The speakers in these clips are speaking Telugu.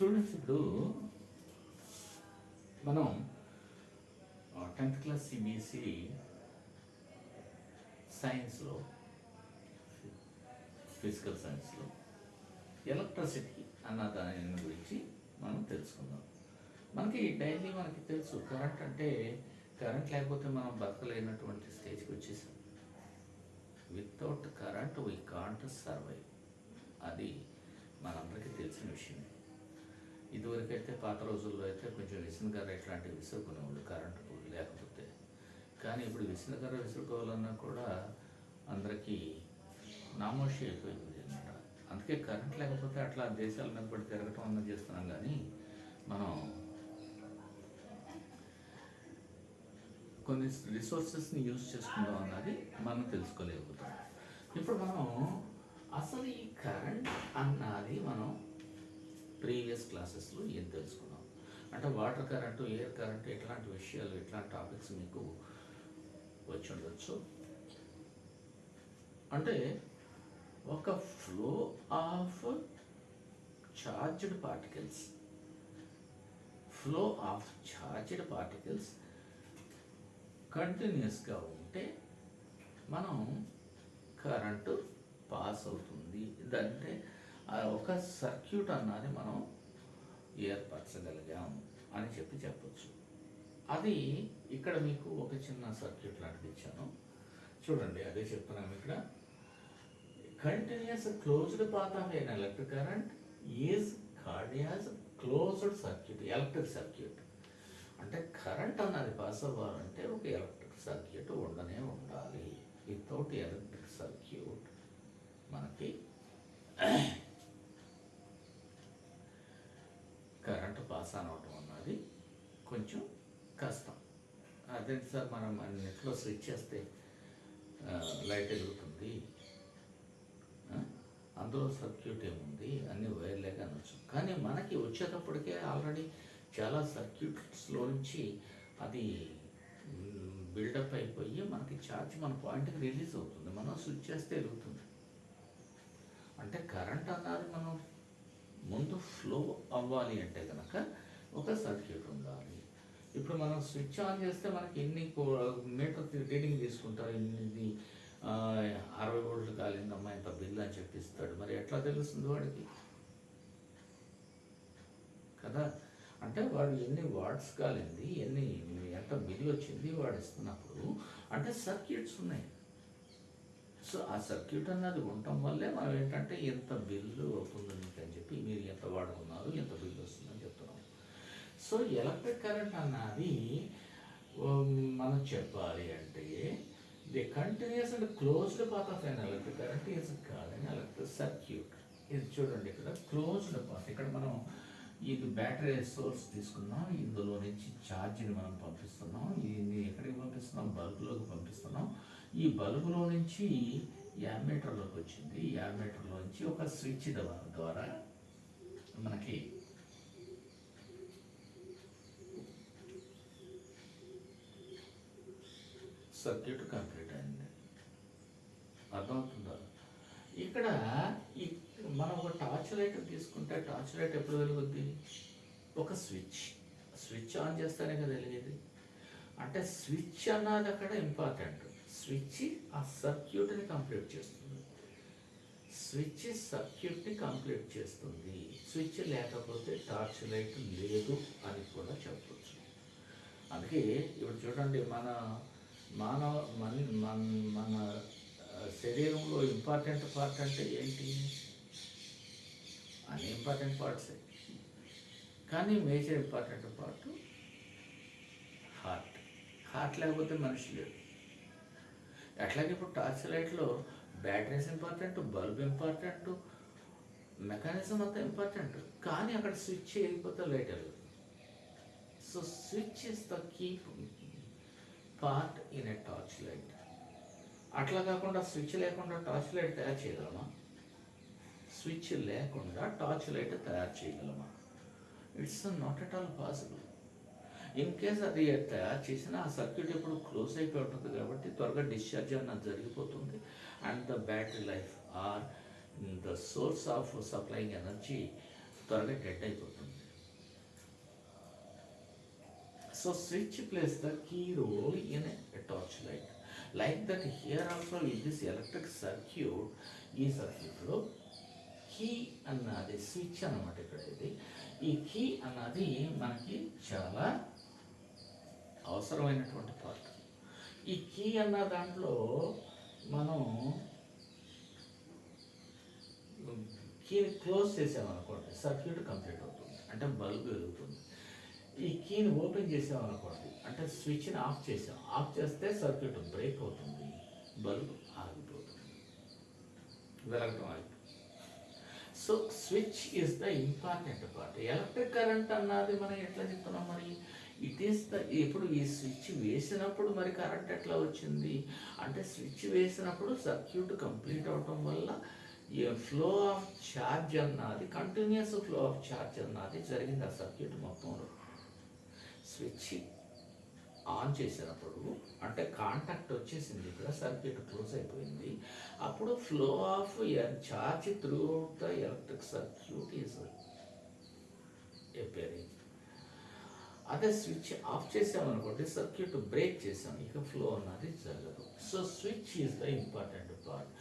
స్టూడెంట్స్ ఇప్పుడు మనం 10th క్లాస్ సిబిఎస్ఈ సైన్స్లో ఫిజికల్ సైన్స్లో ఎలక్ట్రిసిటీ అన్న దాని గురించి మనం తెలుసుకుందాం. మనకి డైలీ మనకి తెలుసు కరెంట్ అంటే కరెంట్ లేకపోతే మనం బతకలేనటువంటి స్టేజ్కి వచ్చేసాం. Without current we can't survive. అది మనందరికీ తెలిసిన విషయం. ఇదివరకైతే పాత రోజుల్లో అయితే కొంచెం విసనకర్ర ఇట్లాంటివి విసురుకునేవాళ్ళు కరెంటు లేకపోతే. కానీ ఇప్పుడు విసనకర్ర విసురుకోవాలన్నా కూడా అందరికీ నామోషి అయిపోయింది అనమాట. అందుకే కరెంట్ లేకపోతే అట్లా దేశాల మీద పడి తిరగటం అన్నది చేస్తున్నాం. కానీ మనం కొన్ని రిసోర్సెస్ని యూజ్ చేసుకుందాం అన్నది మనం తెలుసుకోలేకపోతాం. ఇప్పుడు మనం అసలు ఈ కరెంట్ అన్నది మనం ప్రీవియస్ క్లాసెస్లో ఏం తెలుసుకున్నాం అంటే వాటర్ కరెంటు, ఎయిర్ కరెంటు, ఇట్లాంటి విషయాలు, ఇట్లాంటి టాపిక్స్ మీకు వచ్చి ఉండొచ్చు. అంటే ఒక ఫ్లో ఆఫ్ చార్జ్డ్ పార్టికల్స్ కంటిన్యూస్గా ఉంటే మనం కరెంటు పాస్ అవుతుంది. అంటే ఒక సర్క్యూట్ అన్నది మనం ఏర్పరచగలిగాం అని చెప్పొచ్చు. అది ఇక్కడ మీకు ఒక చిన్న సర్క్యూట్ లాంటిది ఇచ్చాను చూడండి. అదే చెప్తున్నాము ఇక్కడ. Continuous closed path of an electric current is called as closed circuit, electric circuit. అంటే కరెంట్ అన్నది పాస్ అవ్వాలంటే ఒక ఎలక్ట్రిక్ సర్క్యూట్ ఉండనే ఉండాలి. వితౌట్ ఎలక్ట్రిక్ సర్క్యూట్ మనకి కరెంటు పాస్ అనవటం అన్నది కొంచెం కష్టం. అదే సార్ మనం నెట్లో స్విచ్ చేస్తే లైట్ వెలుగుతుంది, అందులో సర్క్యూట్ ఏముంది, అన్ని వైర్లే అనొచ్చు. కానీ మనకి వచ్చేటప్పటికే ఆల్రెడీ చాలా సర్క్యూట్స్లో నుంచి అది బిల్డప్ అయిపోయి మనకి ఛార్జ్ మన పాయింట్కి రిలీజ్ అవుతుంది. మనం స్విచ్ చేస్తే వెలుగుతుంది. అంటే కరెంట్ అన్నది మనం ముందు ఫ్లో అవ్వాలి అంటే కనుక ఒక సర్క్యూట్ ఉండాలి. ఇప్పుడు మనం స్విచ్ ఆన్ చేస్తే మనకి ఎన్ని మీటర్ రీడింగ్ తీసుకుంటారు, ఇది 60 వోల్ట్లు కాలిందమ్మా ఇంత బిల్ అని చెప్పిస్తాడు. మరి ఎట్లా తెలుస్తుంది వాడికి కదా? అంటే వాడు ఎన్ని వాట్స్ కాలింది, ఎంత బిల్ వచ్చింది వాడు ఇస్తున్నప్పుడు అంటే సర్క్యూట్స్ ఉన్నాయి. సో ఆ సర్క్యూట్ అన్నది ఉండటం వల్లే మనం ఏంటంటే ఎంత బిల్లు అవుతుంది మీకు అని చెప్పి, మీరు ఎంత వాడుకున్నారు, ఎంత బిల్లు వస్తుందని చెప్తున్నాం. సో ఎలక్ట్రిక్ కరెంట్ అన్నది మనం చెప్పాలి అంటే the continuous and closed path of an electric current is called an electric circuit. ఇది చూడండి ఇక్కడ క్లోజ్డ్ పాత్. ఇక్కడ మనం ఇది బ్యాటరీ సోర్స్ తీసుకున్నాం, ఇందులో నుంచి ఛార్జ్ని మనం పంపిస్తున్నాం. ఇది ఎక్కడికి పంపిస్తున్నాం? బల్బులోకి పంపిస్తున్నాం. ఈ బల్బులో నుంచి యామ్మీటర్లోకి వచ్చింది. యామ్మీటర్లో నుంచి ఒక స్విచ్ ద్వారా మనకి సర్క్యూట్ కంప్లీట్ అయింది. అర్థమవుతుందా? ఇక్కడ మనం ఒక టార్చ్ లైట్ తీసుకుంటే టార్చ్ లైట్ ఎప్పుడు వెలుగుద్ది? ఒక స్విచ్ ఆన్ చేస్తేనే కదా వెలిగేది. అంటే స్విచ్ అన్నది అక్కడ ఇంపార్టెంట్. స్విచ్ ఆ సర్క్యూట్ని కంప్లీట్ చేస్తుంది. స్విచ్ లేకపోతే టార్చ్ లైట్ లేదు అని కూడా చెప్పవచ్చు. అందుకే ఇప్పుడు చూడండి, మన శరీరంలో ఇంపార్టెంట్ పార్ట్ అంటే ఏంటి? అన్ని ఇంపార్టెంట్ పార్ట్సే, కానీ మేజర్ ఇంపార్టెంట్ పార్ట్ హార్ట్ లేకపోతే మనిషి లేడు. అట్లాగే ఇప్పుడు టార్చ్ లైట్లో batteries important, bulb important, mechanism అంతా ఇంపార్టెంట్. కానీ అక్కడ స్విచ్ చేయకపోతే లైట్ వెళ్తుంది. So switch is the key part in a torch light. అట్లా కాకుండా స్విచ్ లేకుండా టార్చ్ లైట్ తయారు చేయగలమా? స్విచ్ లేకుండా టార్చ్ లైట్ తయారు చేయగలమా? It's not at all possible. In case అది తయారు చేసిన ఆ సర్క్యూట్ ఎప్పుడు క్లోజ్ అయిపోయి ఉంటుంది కాబట్టి త్వరగా డిశ్చార్జ్ అన్నది జరిగిపోతుంది. And the battery life or the source of supplying energy త్వరగా డెడ్ అయిపోతుంది. So switch plays the key role in a torch light. Like that here also in this electric circuit, ఈ సర్క్యూట్లో కీ అన్నది స్విచ్ అన్నమాట. ఇక్కడ ఇది ఈ కీ అన్నది మనకి చాలా అవసరమైనటువంటి పార్ట్. ఈ కీ అన్న దాంట్లో మనం కీని క్లోజ్ చేసామనుకోండి, సర్క్యూట్ కంప్లీట్ అవుతుంది, అంటే బల్బ్ వెలుగుతుంది. ఈ కీని ఓపెన్ చేసామనుకోండి, అంటే స్విచ్ని ఆఫ్ చేసాం, ఆఫ్ చేస్తే సర్క్యూట్ బ్రేక్ అవుతుంది, బల్బ్ ఆగిపోతుంది, వెలగటం ఆగిపోతుంది. So switch is the important part. Electric current అన్నది మనం ఎట్లా చెప్తున్నాం మరి? ఇట్ ఈస్ ద, ఇప్పుడు ఈ స్విచ్ వేసినప్పుడు మరి కరెంట్ ఎట్లా వచ్చింది అంటే, స్విచ్ వేసినప్పుడు సర్క్యూట్ కంప్లీట్ అవటం వల్ల ఈ ఫ్లో ఆఫ్ ఛార్జ్ అన్నది, కంటిన్యూస్ ఫ్లో ఆఫ్ ఛార్జ్ అన్నది జరిగింది ఆ సర్క్యూట్ మొత్తంలో. స్విచ్ ఆన్ చేసినప్పుడు అంటే కాంటాక్ట్ వచ్చేసింది, ఇక్కడ సర్క్యూట్ క్లోజ్ అయిపోయింది, అప్పుడు flow of charge through out the electric circuit is appearing. అదే స్విచ్ ఆఫ్ చేసామనుకోండి, సర్క్యూట్ బ్రేక్ చేసాం, ఇక ఫ్లో అన్నది జరగదు. So switch is the important part.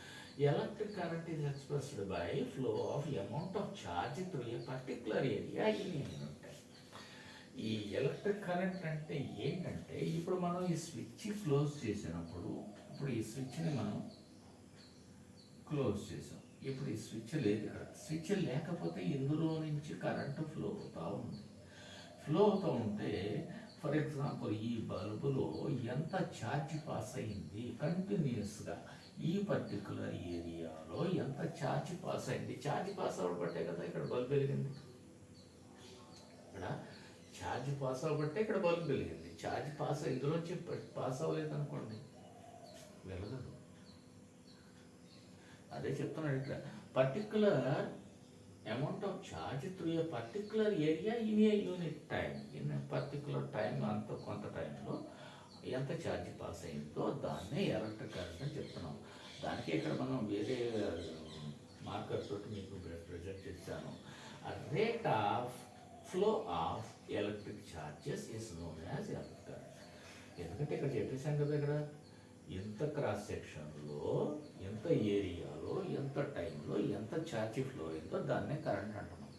Electric current is expressed by flow of amount of charge through a particular area in ఉంటాయి. ఈ ఎలక్ట్రిక్ కరెంట్ అంటే ఏంటంటే, ఇప్పుడు మనం ఈ స్విచ్ క్లోజ్ చేసినప్పుడు, ఇప్పుడు ఈ స్విచ్ని మనం క్లోజ్ చేసాం, ఇప్పుడు ఈ స్విచ్ లేదు ఇక్కడ. స్విచ్ లేకపోతే ఇందులో నుంచి కరెంటు ఫ్లో అవుతూ ఉంది. ఫ్లో అవుతూ ఉంటే, ఫర్ ఎగ్జాంపుల్ ఈ బల్బులో ఎంత ఛార్జ్ పాస్ అయింది కంటిన్యూస్గా, ఈ పర్టికులర్ ఏరియాలో ఎంత ఛార్జ్ పాస్ అయింది, ఛార్జ్ పాస్ అవ్వబట్టే కదా ఇక్కడ బల్బ్ వెలిగింది. ఇక్కడ ఛార్జ్ పాస్ అవ్వబట్టే ఇక్కడ బల్బ్ వెలిగింది. ఛార్జ్ పాస్ ఇందులోంచి పాస్ అవ్వలేదు అనుకోండి, వెలగదు. అదే చెప్తున్నాడు ఇక్కడ, particular amount of charge through a particular area in a unit time. In particular time, అంత కొంత టైంలో ఎంత ఛార్జ్ పాస్ అయిందో దాన్నే ఎలక్ట్రిక్ కరెంట్ అని చెప్తున్నాం. దానికి ఇక్కడ మనం వేరే మార్కర్ తోటి మీకు ప్రెజెంట్ చేశాను. Rate of flow of electric charges is known as electric current. ఎందుకంటే ఇక్కడ చెప్పేశాం కదా, ఇక్కడ ఎంత క్రాస్ సెక్షన్లో, ఎంత ఏరియాలో, ఎంత టైంలో ఎంత ఛార్జ్ ఫ్లో అయిందో దాన్నే కరెంట్ అంటున్నాం.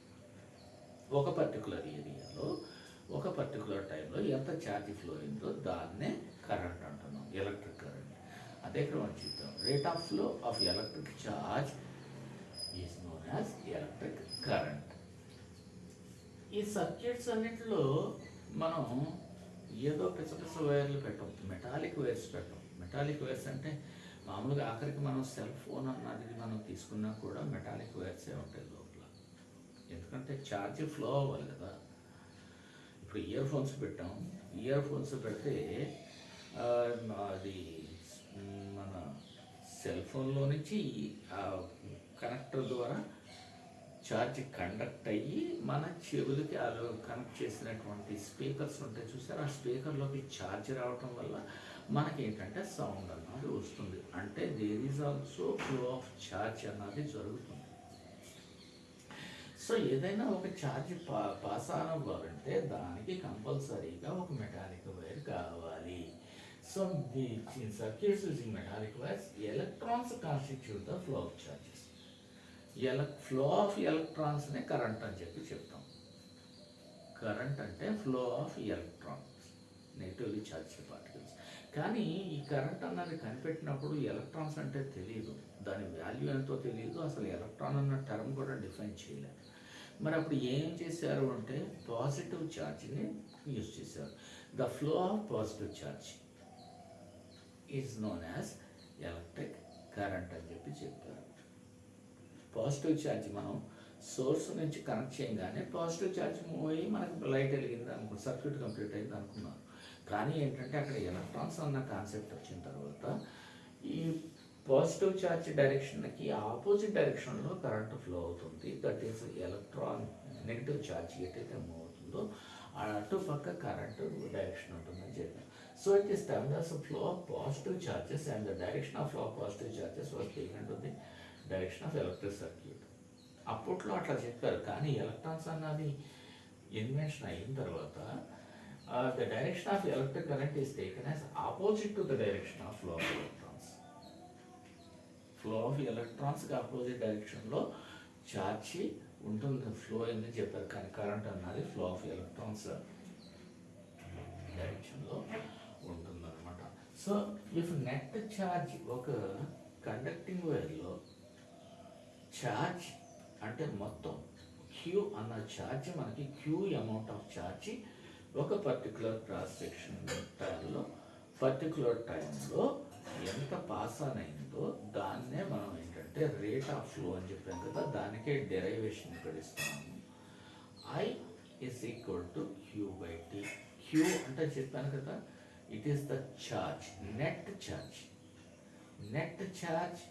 ఒక పర్టికులర్ ఏరియాలో ఒక పర్టికులర్ టైంలో ఎంత ఛార్జ్ ఫ్లో అయిందో దాన్నే కరెంట్ అంటున్నాం, ఎలక్ట్రిక్ కరెంట్. అదే ఇక్కడ మనం చూద్దాం, rate of flow of electric charge is known as electric current. ఈ సర్క్యూట్స్ అన్నింటిలో మనం ఏదో పిసపిస వైర్లు పెట్టాం, మెటాలిక్ వైర్స్ పెట్టాం. మెటాలిక్ వైర్స్ అంటే మామూలుగా ఆఖరికి మనం సెల్ ఫోన్ అన్నది మనం తీసుకున్నా కూడా మెటాలిక్ వైర్సే ఉంటాయి లోపల, ఎందుకంటే ఛార్జ్ ఫ్లో అవ్వాలి కదా. ఇప్పుడు ఇయర్ ఫోన్స్ పెట్టాం, ఇయర్ ఫోన్స్ పెడితే అది మన సెల్ ఫోన్లో నుంచి కనెక్టర్ ద్వారా ఛార్జ్ కండక్ట్ అయ్యి మన చెవులకి అలా కనెక్ట్ చేసినటువంటి స్పీకర్స్ ఉంటాయి చూసారు, ఆ స్పీకర్లోకి ఛార్జ్ రావటం వల్ల మనకేంటంటే సౌండ్ అన్నది వస్తుంది. అంటే there is also flow of charge అన్నది జరుగుతుంది. సో ఏదైనా ఒక ఛార్జ్ పాస్ అవ్వాలంటే దానికి కంపల్సరీగా ఒక మెటాలిక్ వైర్ కావాలి. So the circuits using metallic wires, electrons constitute the flow of charges. Flow of ఎలక్ట్రాన్స్నే కరెంట్ అని చెప్పి చెప్తాం. కరెంట్ అంటే flow of electrons, negatively charge particles. కానీ ఈ కరెంట్ అన్నది కనిపెట్టినప్పుడు ఎలక్ట్రాన్స్ అంటే తెలియదు, దాని వాల్యూ ఎంతో తెలియదు, అసలు ఎలక్ట్రాన్ అన్న టర్మ్ కూడా డిఫైన్ చేయలేదు. మరి అప్పుడు ఏం చేశారు అంటే పాజిటివ్ ఛార్జ్ని యూజ్ చేశారు. The flow of positive charge is known as electric current అని చెప్పి చెప్పారు. పాజిటివ్ ఛార్జ్ మనం సోర్స్ నుంచి కనెక్ట్ చేయగానే పాజిటివ్ ఛార్జ్ మూవ్ అయ్యి మనకు లైట్ వెలిగింది అనుకో, సర్క్యూట్ కంప్లీట్ అయింది అనుకున్నాను. కానీ ఏంటంటే అక్కడ ఎలక్ట్రాన్స్ అన్న కాన్సెప్ట్ వచ్చిన తర్వాత ఈ పాజిటివ్ ఛార్జ్ డైరెక్షన్కి ఆపోజిట్ డైరెక్షన్లో కరెంట్ ఫ్లో అవుతుంది. That is electron negative charge ఎటైతే మూవ్ అవుతుందో అటు పక్క కరెంట్ డైరెక్షన్ ఉంటుందని చెప్పాను. So it is termed as flow of positive charges and the direction of flow of positive charges was taken to the direction of electric circuit. అప్పుడు అప్పట్లో అట్లా చెప్పారు, కానీ ఎలక్ట్రాన్స్ అన్నది ఇన్వెన్షన్ అయిన తర్వాత the direction of electric current is taken as opposite to the direction of flow of electrons. Flow of ఎలక్ట్రాన్స్కి ఆపోజిట్ డైరెక్షన్లో ఛార్జీ ఉంటుంది, ఫ్లో అని చెప్పారు, కానీ కరెంట్ అన్నది ఫ్లో ఆఫ్ ఎలక్ట్రాన్స్ డైరెక్షన్లో ఉంటుందన్నమాట. సో ఇఫ్ నెట్ ఛార్జ్ ఒక కండక్టింగ్ వైర్లో ఛార్జ్ అంటే మొత్తం క్యూ అన్న ఛార్జ్, మనకి క్యూ అమౌంట్ ఆఫ్ ఛార్జ్ ఒక పర్టికులర్ క్రాస్ సెక్షన్ టైంలో పర్టికులర్ టైంలో ఎంత పాస్ ఆన్ అయిందో దాన్నే మనం ఏంటంటే రేట్ ఆఫ్ ఫ్లో అని చెప్పాం కదా, దానికే డెరైవేషన్ ఇక్కడ ఇస్తున్నాము. I is equal to Q by T. Q అంటే చెప్పాను కదా, it is the charge, net charge. Net charge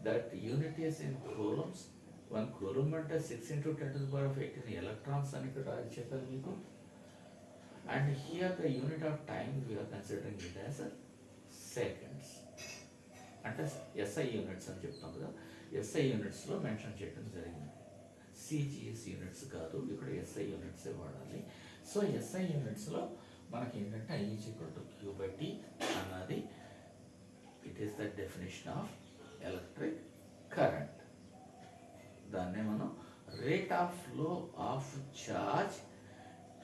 that unit is in coulombs. 1 coulomb అంటే 6 × 10⁻18 ఎలక్ట్రాన్స్ అని ఇక్కడ చెప్పాను మీకు. And here the unit of time we're considering it as seconds, అంటే ఎస్ఐ యూనిట్స్ అని చెప్తాం కదా, ఎస్ఐ యూనిట్స్లో మెన్షన్ చేయడం జరిగింది. సిజిఎస్ యూనిట్స్ కాదు, ఇక్కడ ఎస్ఐ యూనిట్సే వాడాలి. సో ఎస్ఐ యూనిట్స్లో మనకి ఏంటంటే I is equal to Q by T అన్నది it is the definition of electric current. దాన్నే మనం rate of flow of charge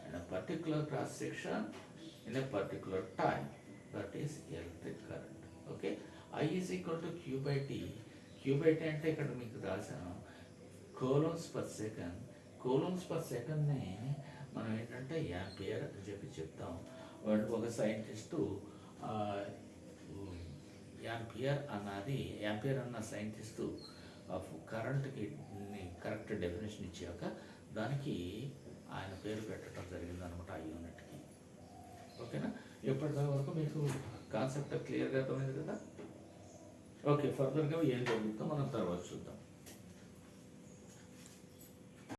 in a particular cross section in a particular time, that is electric current. Okay, I is equal to Q by T. Q by T అంటే ఇక్కడ మీకు రాసాను coulombs per second. Coulombs per సెకండ్ని మనం ఏంటంటే యాంపియర్ అని చెప్పి చెప్తాం. వాడు ఒక సైంటిస్టు యాంపియర్ అన్న సైంటిస్టు ఆఫ్ కరెంట్కి కరెక్ట్ డెఫినేషన్ ఇచ్చాక దానికి ఆయన పేరు పెట్టడం జరిగింది అనమాట ఆ యూనిట్కి. ఓకేనా, ఎప్పటిదాకా వరకు మీకు కాన్సెప్ట్ క్లియర్గా అర్థమైంది కదా. ఓకే, ఫర్దర్గా ఏం జరుగుతుందో మనం తర్వాత చూద్దాం.